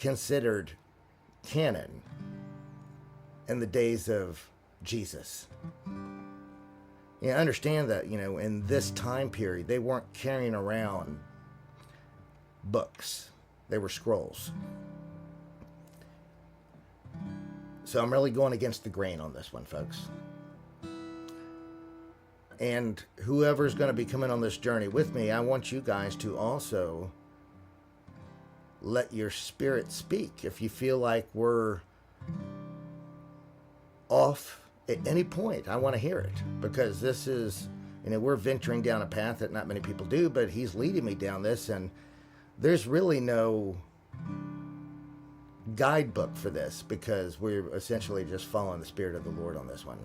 considered canon in the days of Jesus. You understand that, in this time period, they weren't carrying around books. They were scrolls. So I'm really going against the grain on this one, folks. And whoever's going to be coming on this journey with me, I want you guys to also let your spirit speak. If you feel like we're off at any point, I want to hear it, because this is, we're venturing down a path that not many people do, but he's leading me down this, and there's really no guidebook for this, because we're essentially just following the Spirit of the Lord on this one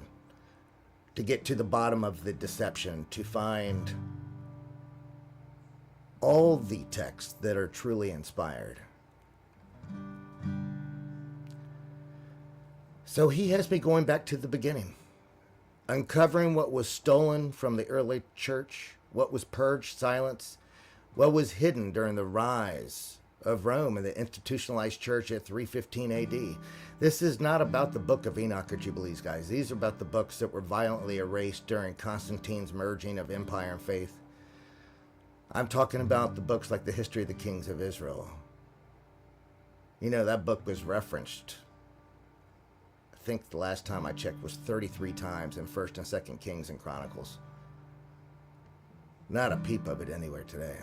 to get to the bottom of the deception, to find all the texts that are truly inspired. So he has me going back to the beginning, uncovering what was stolen from the early church, what was purged, silenced, what was hidden during the rise of Rome and the institutionalized church at 315 AD. This is not about the book of Enoch or Jubilees, guys. These are about the books that were violently erased during Constantine's merging of empire and faith. I'm talking about the books like the History of the Kings of Israel. That book was referenced, I think the last time I checked, was 33 times in 1st and 2nd Kings and Chronicles. Not a peep of it anywhere today.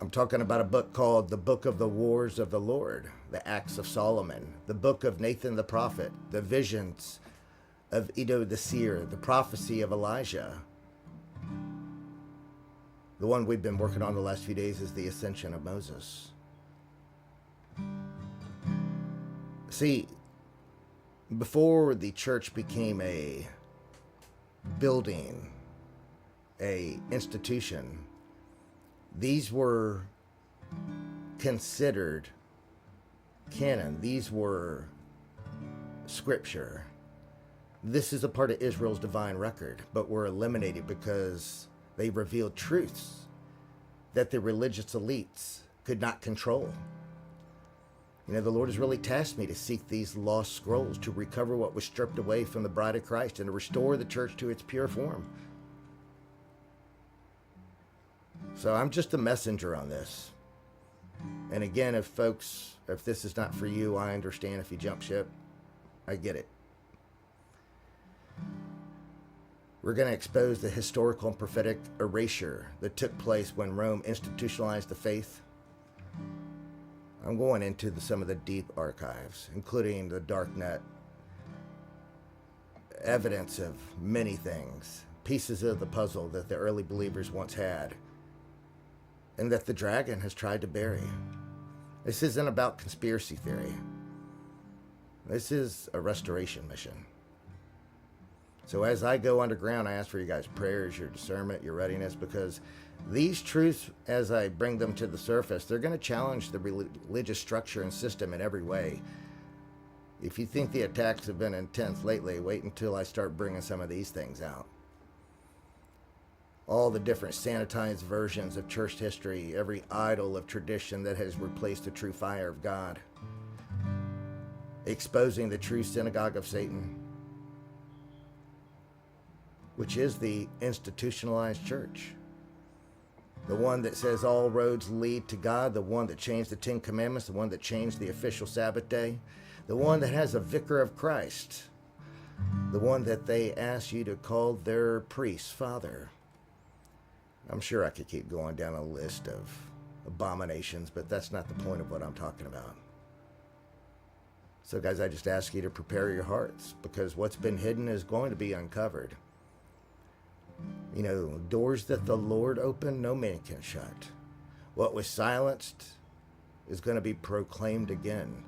I'm talking about a book called The Book of the Wars of the Lord, the Acts of Solomon, the book of Nathan the prophet, the visions of Iddo the seer, the prophecy of Elijah. The one we've been working on the last few days is the Ascension of Moses. See, before the church became a building, a institution, these were considered canon. These were scripture. This is a part of Israel's divine record, but were eliminated because they revealed truths that the religious elites could not control. The Lord has really tasked me to seek these lost scrolls, to recover what was stripped away from the bride of Christ, and to restore the church to its pure form. So I'm just a messenger on this. And again, if this is not for you, I understand if you jump ship. I get it. We're going to expose the historical and prophetic erasure that took place when Rome institutionalized the faith. I'm going into some of the deep archives, including the dark net, evidence of many things, pieces of the puzzle that the early believers once had, and that the dragon has tried to bury. This isn't about conspiracy theory. This is a restoration mission. So as I go underground, I ask for you guys' prayers, your discernment, your readiness, because these truths, as I bring them to the surface, they're going to challenge the religious structure and system in every way. If you think the attacks have been intense lately, wait until I start bringing some of these things out. All the different sanitized versions of church history, every idol of tradition that has replaced the true fire of God, exposing the true synagogue of Satan, which is the institutionalized church. The one that says all roads lead to God, the one that changed the 10 Commandments, the one that changed the official Sabbath day, the one that has a vicar of Christ, the one that they ask you to call their priest father. I'm sure I could keep going down a list of abominations, but that's not the point of what I'm talking about. So guys, I just ask you to prepare your hearts, because what's been hidden is going to be uncovered. Doors that the Lord opened, no man can shut. What was silenced is going to be proclaimed again.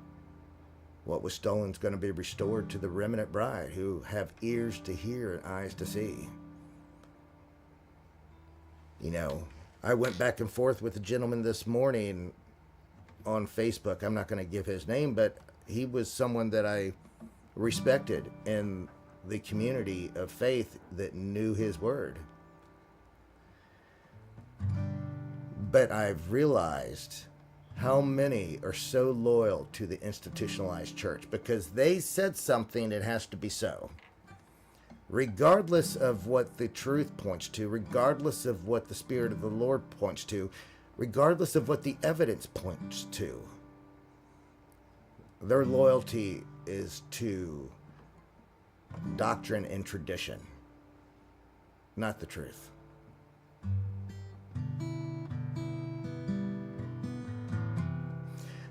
What was stolen is going to be restored to the remnant bride who have ears to hear and eyes to see. I went back and forth with a gentleman this morning on Facebook. I'm not going to give his name, but he was someone that I respected in the community of faith that knew his word. But I've realized How many are so loyal to the institutionalized church because they said something, it has to be so? Regardless of what the truth points to, regardless of what the Spirit of the Lord points to, regardless of what the evidence points to, their loyalty is to doctrine and tradition, not the truth.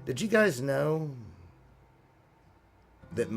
Did you guys know that